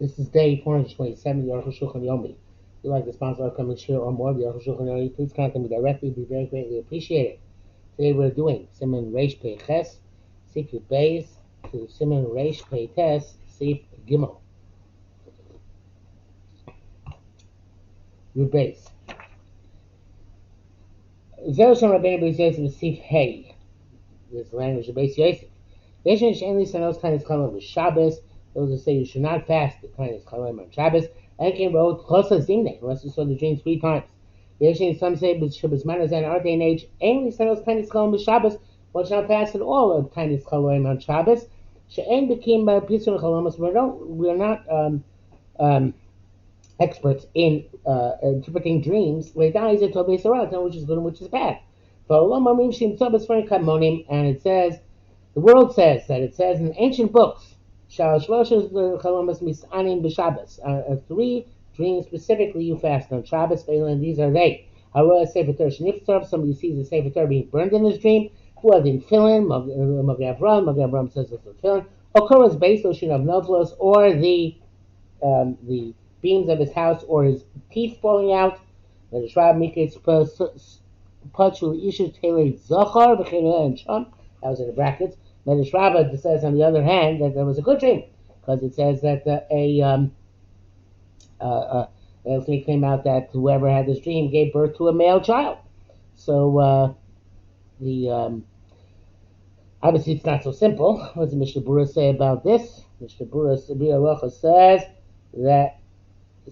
This is day 427, the Arukh HaShulchan Yomi. If you like the sponsor of upcoming share or more of the Arukh HaShulchan Yomi, please contact me directly. It would be very greatly appreciated. Today we're doing Siman Reish Pei Ches, Sif Yud Beis, to Siman Reish Pei Tes, Sif Gimel. Yud Beis. Zerusham Rabbeinu Beis Yosef Sif Hey. This is the language of Beis Yosef. Yeshen She'en Lisanos Kind of Chalom with Shabbos. Those who say you should not fast the kind of Chalom on Shabbos. And came wrote Chosas Dimne, unless you saw the dream 3 times. Yeshen, some say, but Shabbos Manas in our day and age, Ein Lisanos Kind of Chalom with Shabbos. One should not fast at all of kind of Chalom on Shabbos. She'en became Pisun Chalomas. We're not experts in interpreting dreams, which is good and which is bad. And it says, the world says that it says in ancient books, 3 dreams specifically you fast on Shabbos, and these are they. Somebody sees the Sefer Torah being burned in his dream, who was in Philin, Magen Avraham says it's in Philin, Okora's base ocean of Novlos, or the beams of his house, or his teeth falling out. That was in the brackets. Medrash Rabbah says, on the other hand, that there was a good dream, because it says that it came out that whoever had this dream gave birth to a male child. So obviously it's not so simple. What does Mishnah Berurah say about this? Mishnah Berurah says that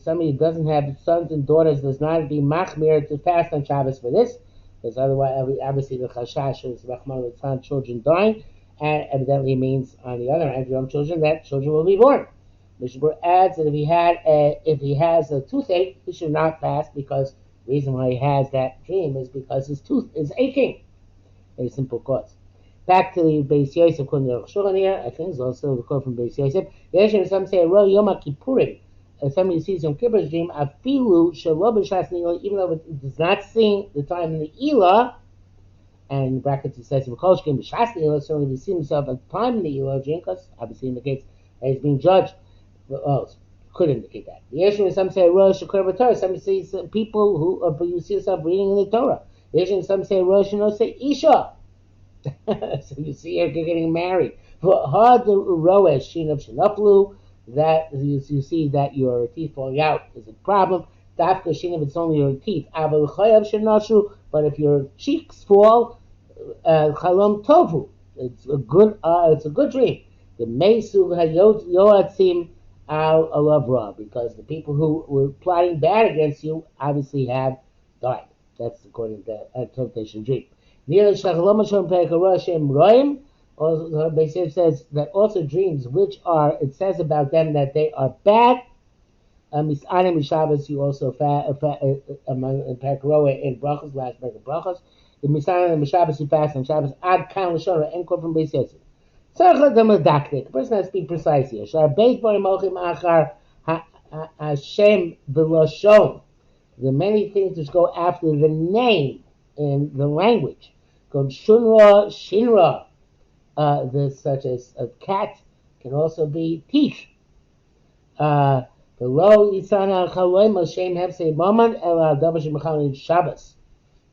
somebody who doesn't have sons and daughters does not be machmir to fast on Shabbos for this, because otherwise, obviously, the chashash is Rahman al children dying, and evidently means, on the other hand, if you have children, that children will be born. Mishnah Berurah adds that if he has a toothache, he should not fast, because the reason why he has that dream is because his tooth is aching. Very simple cause. Back to the Beis Yosef, according to Arukh HaShulchan here, I think it's also the quote from Beis Yosef. Yeshem, some say, Ro Yom Kippurim. Somebody sees Yom Kippur's dream, afilu shelo b'shas ne'ilah, even though it does not sing the time in the Elah, and in brackets it says, v'kol shkein b'shas ne'ilah, certainly we see himself at the time in the Elah dream, because obviously indicates that he's being judged. Well, could indicate that. The Yeshua, some say, Rosh Shekar Torah. Some say people who you see yourself reading in the Torah. The Yeshua, some say, Rosh say Isha. So you see her getting married. For hard the Roesh, Shin of Shinaflu, that you see that your teeth falling out is a problem. Dafka Shin, if it's only your teeth. Aval Chayav Shinashu, but if your cheeks fall, Chalom Tovu. It's a good dream. The Mesu Yoatzim Al Alavra, because the people who were plotting bad against you obviously have died. That's according to the interpretation dream. Also, Beis says that also dreams which are, it says about them that they are bad. Misanim Shabbos, you also among Pekaroa in Brachos, last break of Brachos. The Misanim Shabbos, you fast on Shabbos. Ad Kan Lashon, and quote from Beis Yosef. The person has to be precise here. The many things which go after the name in the language. Shunra, Shinra. This, such as a cat, can also be teeth. Below Isana Chaloim Shem Hefsei Maman Ela Davash Mechalin Shabbos.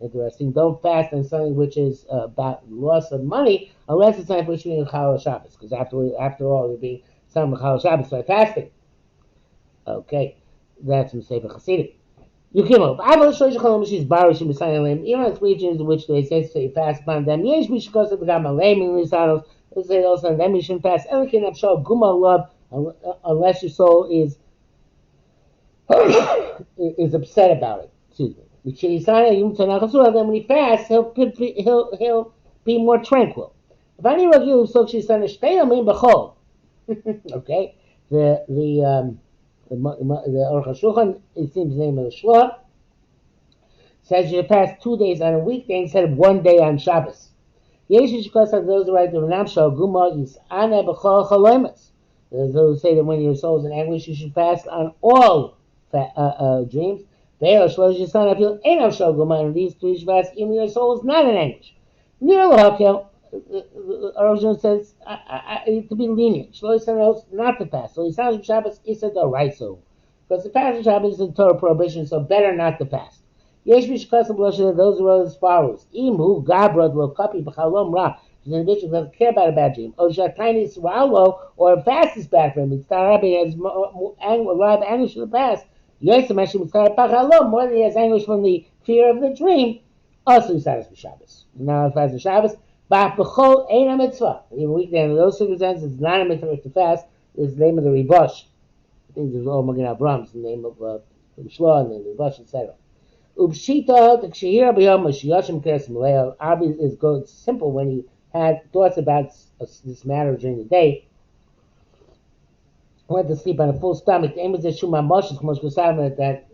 Interesting. Don't fast on something which is about loss of money, unless it's not for being Chal Shabbos, because after all, you're being some Chal Shabbos by fasting. Okay, that's from Sefer Chassidim. You came up. I will show you Chalom Shis Baruch Shem B'Sayim. Even in regions in which they say you fast upon them, Yesh Mishkos of the Gama Leim in Lisanos. They say also on them you shouldn't fast. Anything can show Guma love unless your soul is upset about it. Excuse me. Then when he fasts, he'll be more tranquil. If I need to give so she's on a bechol. Okay, the Arukh HaShulchan, it seems the name of the Shloah, says you fast 2 days on a weekday instead of 1 day on Shabbos. Yeshish because of those who write the Ranam Guma Yisana bechol chalomas. There's those who say that when your soul is in anguish, you should fast on all dreams. And these 3 Shabbos, even your soul is not in anguish. Arukh HaShulchan says to be lenient. Shlo Yisrael not to fast. So he sounds Shabbos Issa D'Oraisa. Because the fast of Shabbos is a Torah prohibition, so better not to fast. Yesh Mishkasim Blosha, those who wrote as follows. Imu Gabrod Lo Kapi B'Chalom Ra. An individual doesn't care about a bad dream. O Shatani Swallow, or a fast is bad for him. It's Tarabi has a lot of anguish from the past. Yosem Hashem Mitzvah B'Chalom, more than he has anguish from the fear of the dream. Also, he starts with Shabbos. Now, if fast is Shabbos, but b'chol ain't a mitzvah. Even weekday, in those circumstances, it's not a mitzvah to fast. It's the name of the Ribosh. I think there's all Magen Avraham, the name of Shloah, and the Ribosh, etc. Ubshita, the Kshehira b'yom, Shiyashim Keres Maleo. Obviously, it's simple when he had thoughts about this matter during the day. Went to sleep on a full stomach. The aim is that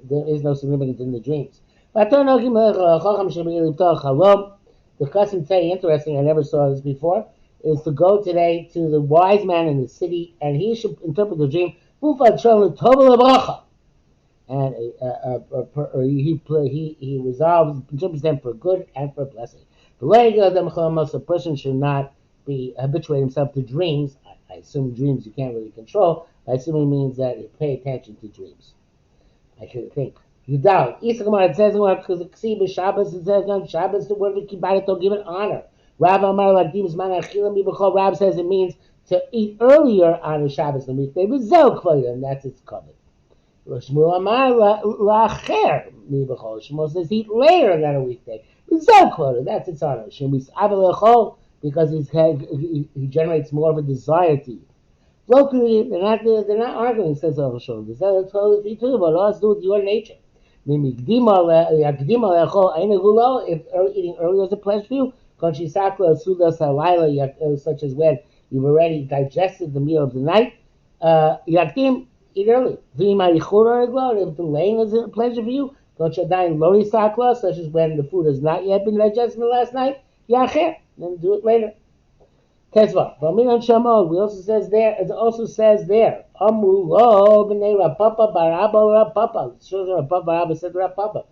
there is no significance in the dreams. The custom today, interesting, I never saw this before, is to go today to the wise man in the city, and he should interpret the dream, and he resolves, interprets them for good and for blessing. The way a person should not be habituate himself to dreams. I assume dreams you can't really control. I assume it means that you pay attention to dreams. I should think. You doubt. It says because Shabbos, it says on Shabbos, the word Kibaret, don't give it honor. Rav says it means to eat earlier on the Shabbos than weekday, and that's its covenant. Shmuel says eat later than a weekday. That's its honor. Because he generates more of a desire to eat. Locally, they're not arguing, says Arukh HaShulchan. They say it's totally true, but it has to do with your nature. If eating earlier is a pleasure for you, such as when you've already digested the meal of the night, eat early. If delaying is a pleasure for you, such as when the food has not yet been digested last night, then do it later. Tezva. We also says there. It also says there. Amulo b'nei Rapapa baraba Rapapa. Children of Rapapa baraba said Rapapa.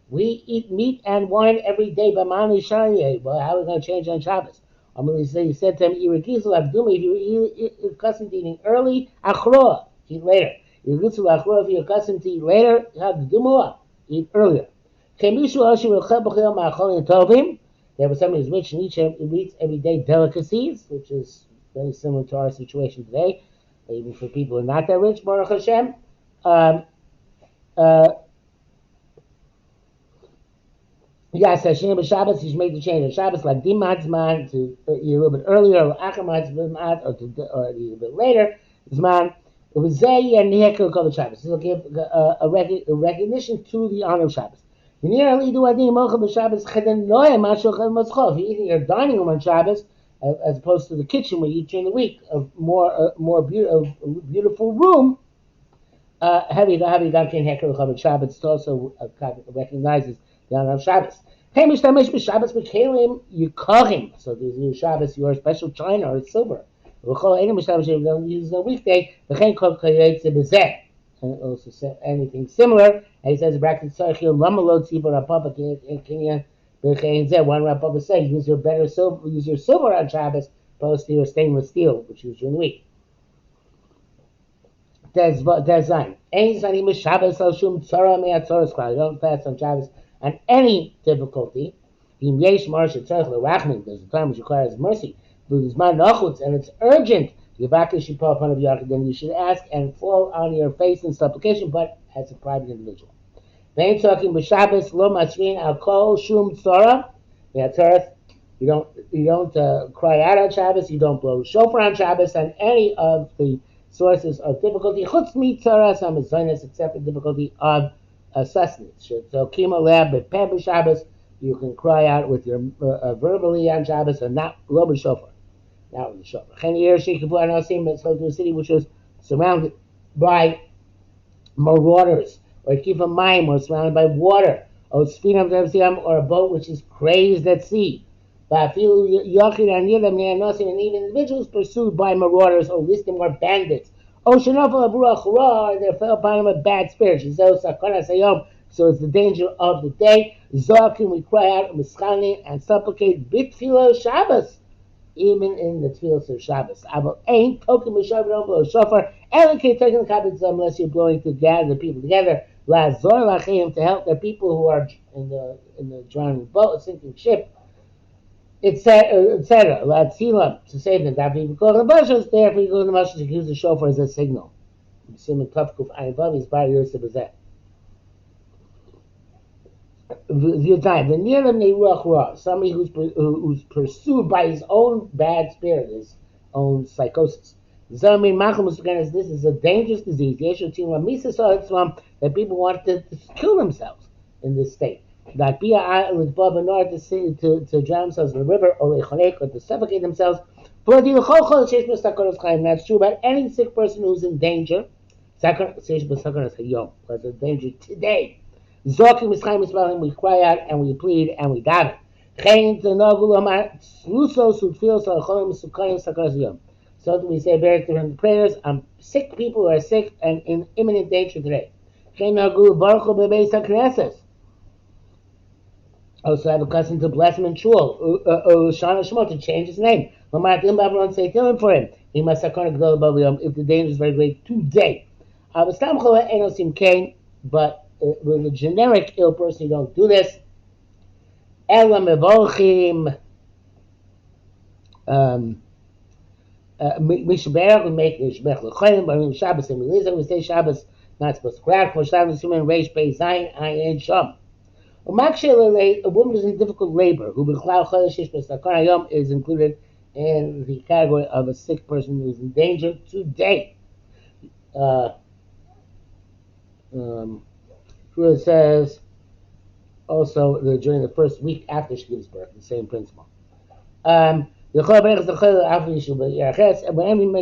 We eat meat and wine every day. Well, how are we going to change on Shabbos? He said to him, if you're accustomed to eating early, achroa, eat later. If you're accustomed to eat later, eat earlier. There was somebody who's rich and eats everyday delicacies, which is very similar to our situation today, even for people who are not that rich, Baruch Hashem. Yes, Hashem Shabbos, he should make the change on Shabbos, like Dimatzman, to eat a little bit earlier, or Achamatzman, or eat a little bit later. Zman, it was Zay and Nehekel called the Shabbos. This will give a recognition to the honor of Shabbos. If you're eating your dining room on Shabbos, as opposed to the kitchen where you eat during the week, a more beautiful room, Shabbos also recognizes the honor of Shabbos. So there's new Shabbos, your special china or silver. Don't use a weekday. And also said anything similar. And he says in brackets, one Rapapa said, use your silver on Shabbos, opposed to your stainless steel, which you use during the week. Design. Don't fast on Shabbos on any difficulty. There's a time which requires mercy. And it's urgent. Then you should ask and fall on your face in supplication, but as a private individual. You don't cry out on Shabbos. You don't blow shofar on Shabbos on any of the sources of difficulty. Except the difficulty of sustenance. So Shabbos, you can cry out with your verbally on Shabbos, and not blow shofar. Now in the shofar. Let's go to a city which was surrounded by marauders, or keep a mime, or surrounded by water, or a boat which is crazed at sea. And even individuals pursued by marauders, or listed or bandits. There fell upon him a bad spirit. So it's the danger of the day. Zoakim, we cry out, mischani, and supplicate bitfilo Shabbos, even in the tefillos of Shabbos. Abel ain't token b'shav don't blow shofar. Elokei taking the kabbalah unless you're blowing to gather the people together. Lazor lachim, to help the people who are in the drowning boat, sinking ship, etc. Latzilam, to save them. That people go to the bushes. Therefore, you go to the bushes to use the shofar as a signal. Simon Tavkuf Ayin Vav is Bar Yosef Bazeh. Somebody who's pursued by his own bad spirit, his own psychosis. This is a dangerous disease. That people want to kill themselves in this state. That be with Bob in order to drown themselves in the river, or to suffocate themselves. That's true about any sick person who's in danger. Was in danger today. We cry out and we plead and we daven. So we say very different prayers. Sick people who are sick and in imminent danger today. Also have a custom to bless him in shul, to change his name. Say Tillim for him. He must if the danger is very great today. But with a generic ill person, you don't do this. Ela mevolchim mishberach, we make mishberach l'cholim, but in Shabbos and we say Shabbos not supposed to crack. For Shabbos, human reish pei zayin ayin sham. A woman is in difficult labor who is included in the category of a sick person who is in danger today. It says also during the first week after she gives birth, the same principle. When we make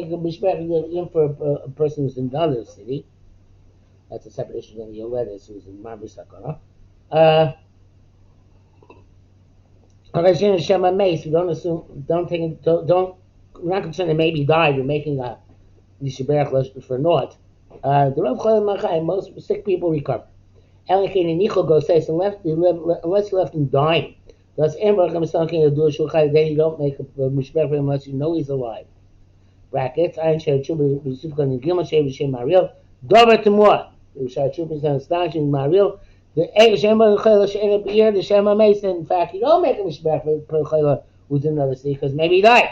a mishpach for a person who's in another city, that's a separate issue than the Yoledes who's in Mamre Sakara. We don't assume, we're not concerned that maybe he died. We're making a Yishaberach for naught. Most sick people recover. Unless you're left him dying. Thus, then you don't make a mishpach for him unless you know he's alive. Brackets. Dover to more. Astonishing Maril. The Shema Mason, in fact, you don't make a mishpach for Chayla who's in another city because maybe he died.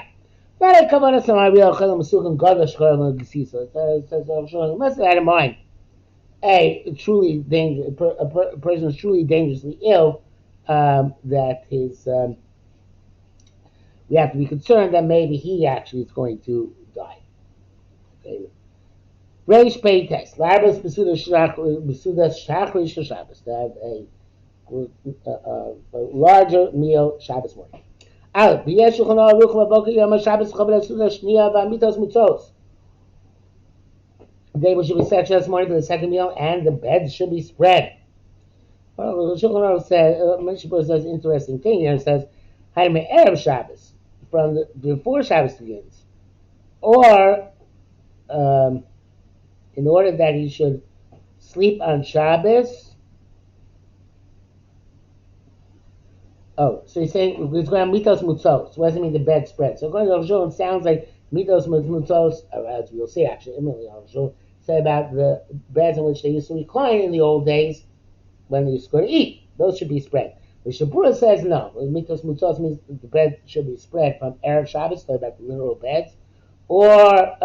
Not a kavanah to Maril Chayla Masukan Gadash Chayla Gesisa. It says, you must have had in mind a person is truly dangerously ill, that his we have to be concerned that maybe he actually is going to die. Okay. Reish pay test. Larbas besuda shachri Shabbos, to have a larger meal Shabbos morning. Out. B'yesh Shulchan Arukh Maboker Yom Shabbos Chavod Suda Shniya V'Amitos Mutzos. The table should be set this morning for the second meal, and the bed should be spread. Well, Shulchan Aruch says, Mishpur says, interesting thing here. It says, Hayme Erev Shabbos, from before Shabbos begins, or in order that he should sleep on Shabbos. Oh, so he's saying it's going to mitos mutzos. What does it mean the bed spread? So according to Arukh, it sounds like mitos mutzos, as we'll see actually, immediately Arukh say about the beds in which they used to recline in the old days when they used to go to eat. Those should be spread. The Shabura says no. Mitos mutzos means the bed should be spread from Erev Shabbos, so about the literal beds, or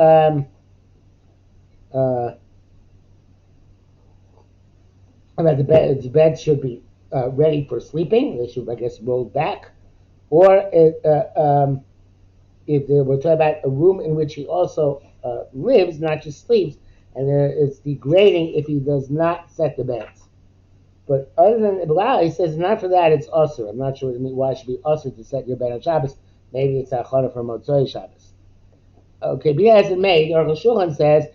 about the bed should be ready for sleeping. They should, I guess, roll back. Or if we're talking about a room in which he also lives, not just sleeps, and it's degrading if he does not set the beds. But other than Ibla, he says not for that, it's usur. I'm not sure why it should be usur to set your bed on Shabbos. Maybe it's a chana for Motzoi Shabbos. Okay, be as it may, Arukh HaShulchan says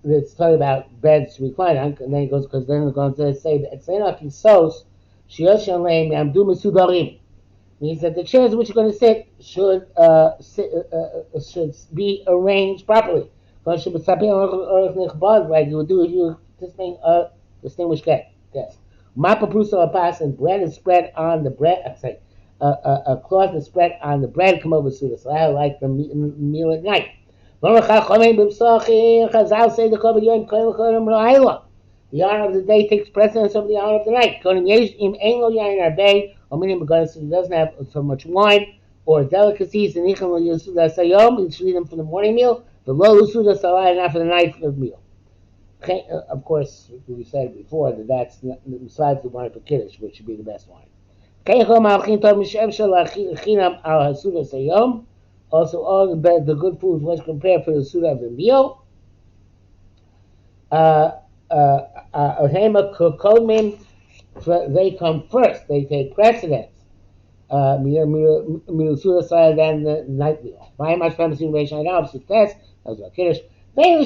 that it's talking about beds to recline on, and then he goes, because then we're going to say that Etzena Kisos, Shioshan Leim Yamdu Mesudarim. Means that the chairs in which you're going to sit should be arranged properly. Like you would do if you were participating a distinguished guest. Mapa prusa apas, and bread is spread on the bread. A cloth is spread on the bread. Come over suda. So I like the meal at night. Chazal say the honor of the day takes precedence over the honor of the night. Because he doesn't have so much wine or delicacies, and you should eat them for the morning meal. The low suda salai, not for the night meal. Of course, we said before that that's not, besides the wine for kiddush, which should be the best wine. Also, all the good food was prepared for the suda of the meal. They come first. They take precedence. Suda than the night meal. By much promising relation, I know opposite test. That was a kiddush. Don't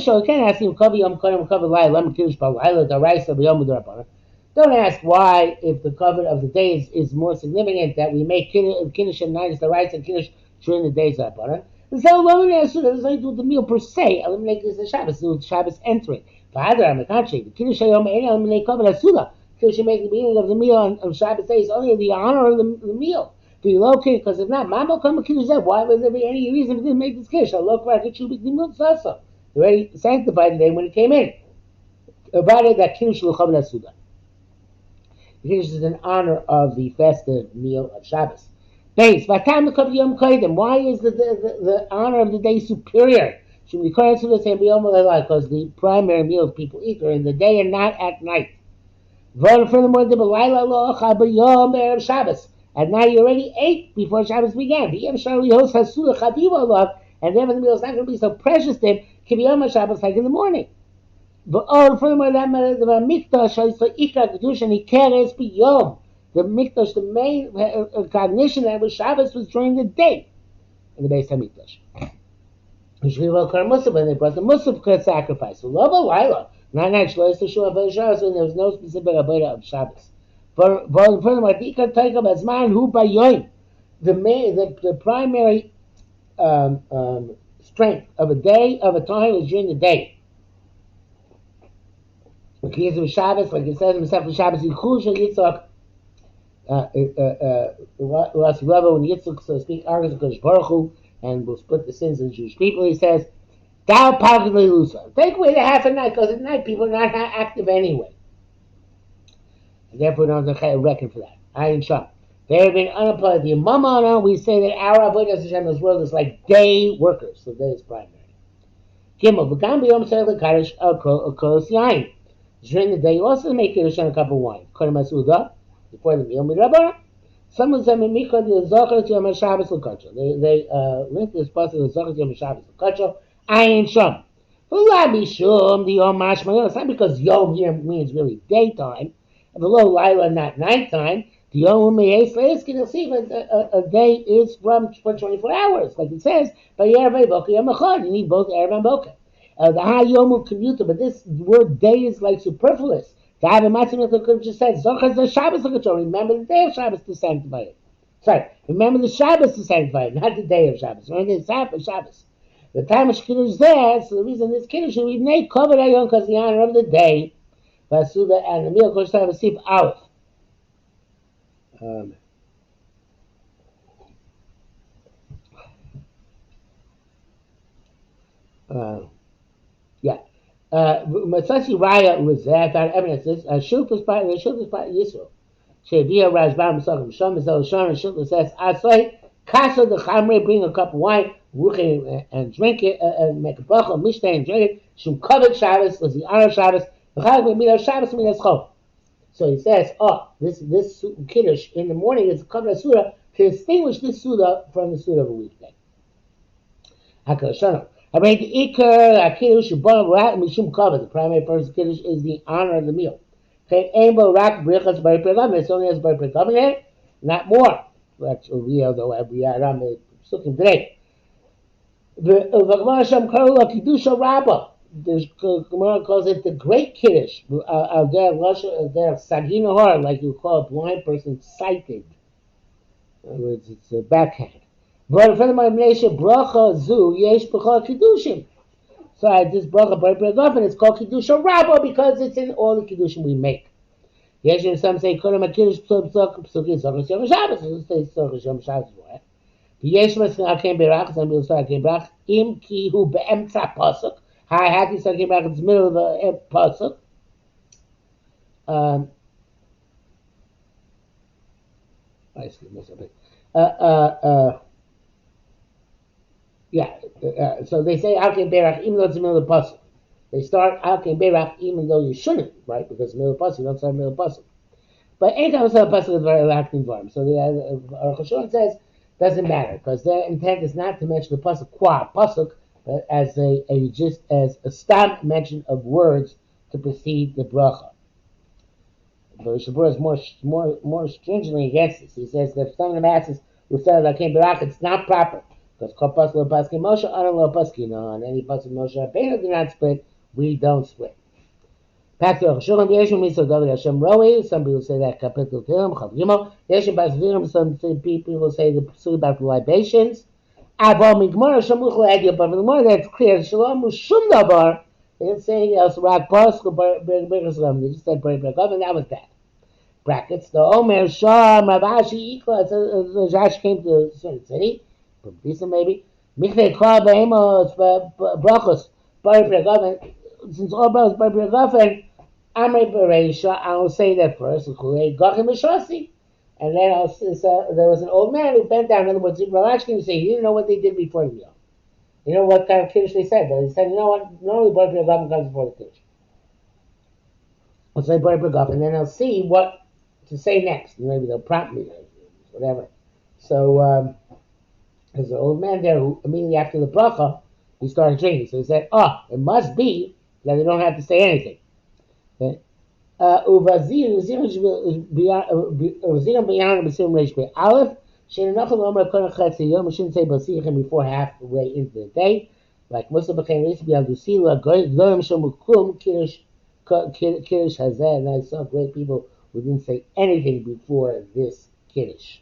ask why, if the cover of the days is more significant, that we make kiddush at night as the rice and kiddush during the days of Rabbanan. So eliminate the meal per se, eliminate the Shabbos, the Shabbos entering. Father, on the contrary, the kiddush hayom eliminate cover asula. Kiddush should make the beginning of the meal on Shabbos days only the honor of the meal. Be located, because if not, Mama come kiddush. Why would there be any reason to make this kiddush? Look where it should be the meal also. They already sanctified the day when it came in. About it, that kiddush will come asula. Kiddush is in honor of the festive meal of Shabbos. Base. Why is the honor of the day superior? Should be correct to the same because the primary meals people eat are in the day and not at night. Furthermore, at night you already ate before Shabbos began. And therefore the meal is not going to be so precious to him. Can be on Shabbos like in the morning. Furthermore, the mikdash the mikdash, the main cognition that was Shabbos was during the day in the base of mikdash. When they brought the musaf sacrifice, so not night shlois to shua for Shabbos when there was no specific avodah of Shabbos. Furthermore, the primary strength of a day of a time is during the day. The case of Shabbos, like it says in the Sefer Shabbos, Yitzchak, when Yitzchak, so to speak, argues with Kodesh Baruch Hu, and will split the sins of the Jewish people, he says, "Thou powerfully lusa." Take away the half a night, because at night people are not active anyway, and therefore don't have to reckon for that. Ayin Sham. They have been unapplied. The Mamana, we say that our avodas Hashem in this world is like day workers, so that is primary. Gimel, v'gam b'yom tzarich l'kadosh kolos yain. During the day, you also make kiddush on a cup of wine. Kodem hasuda, before the meal, midrabanan. Some of them make the zocher to Yom Shabbos l'kadosh. They link this part to the zocher to Yom Shabbos l'kadosh. Ayin sham. V'la bishum the yom mashma. It's not because yom here means really daytime. And below lila, not nighttime. The yom meyes leiskin. You'll see, but a day is for 24 hours, like it says. But yerev boker yom echad. You need both erev and boker. The high yom commuter, but this word day is like superfluous. The Matzim just said, Zochaz the Shabbos l'kadosh. Remember the day of Shabbos to sanctify it. Sorry, remember the Shabbos to sanctify it, not the day of Shabbos. Remember the Shabbos. The time of Kiddush there, so the reason this Kiddush we make covered ayon because the honor of the day, Vasuda and the meal Kodesh Tav Sif Aleph. Matzasi Raya was that our evidence is Shulchan by Yisrael. Shedia Rajbam Sakim Shom Zel Shon and Shulchan says Asay Kasa the Chamre, bring a cup of wine, ruche and drink it, and make a bracha, mishnah and drink it. Shum Kavod Shabbos was the honor of Shabbos. Shabbos So he says, this kiddush in the morning is a Kavod Suda to distinguish this Suda from the Suda of a weekday. Hakashana. I made the Iker, Kiddush, Mishum Kavod. The primary purpose of Kiddush is the honor of the meal. It's only as Bari Prekavim, not more. That's we are the looking today. The Kedusha Rabbah. The Gemara calls it the Great Kiddush. Their Sagina, like you call a blind person, sighted. In other words, it's a backhand. But for the nation, bracha zu yesh b'chol kiddushim. So this bracha Bari Prekavim, it's called Kedusha Rabbah because it's in all the Keddushim we make. Some say Kodem HaKiddush Psukim Sochos Yom Shabbos. Some say Sochos Yom Shabbos. ויש מסכים ברach, some people start ברach, אם כי הוא באמצע פסוק. How do you start ברach? It's the middle of the pasuk. So they say Al Berach even though it's the middle of the pasuk. They start Al Berach even though you shouldn't, right? Because the middle of the pasuk, you don't start the middle of the pasuk. But anytime you start a pasuk, it's very lacking form. So the Arukh HaShulchan says doesn't matter because their intent is not to mention the pasuk qua pasuk, but as just as a stam mention of words to precede the bracha. But Shabur is more stringently against this. He says that some of the masses who said that came Barach, it's not proper because Kol Pasuk Lo Paski Moshe Aron Lo Paski. No, on any Pasuk Moshe Rabbeinu do not split. We don't split. Back to Shulchan Yeshua Mitzvah David Hashem Roi. Some people say that Kapitel Tilim Chav Gimel. Yeshua Bas some people say the pursuit about the libations. Aval Migmar Shamuch Le'Edia. But for the more that's clear, Shalom Shum Dabar. They didn't say anything else. Rak Pasuk Ber. They just said Ber Bergav, and that was that. Brackets. The Omer Shah Mavashi Ikla. So Josh came to a certain city, Pisa maybe. Mikne Kla Be'emos Brachos Ber Bergav. Since all brothers Ber Bergav, Amre Bereisha, I'll say that first. And then there was an old man who bent down. In other words, Rav came to say he didn't know what they did before the meal. You know what kind of kiddush they said, but he said, you know what? Normally Bar Bergav comes before the kiddush. Let's say Bar Bergav, and then they'll see what to say next. Maybe they'll prompt me, whatever. So there's an old man there who immediately after the bracha he started drinking. So he said, it must be that they don't have to say anything. Okay? Uvazir beyond Basim Reish Be Aleph. We shouldn't say Basichem before halfway into the day. Like Musa became recently on Dusila, Goyim Shomukum, Kiddush Hazeh, and I saw great people who didn't say anything before this Kiddush.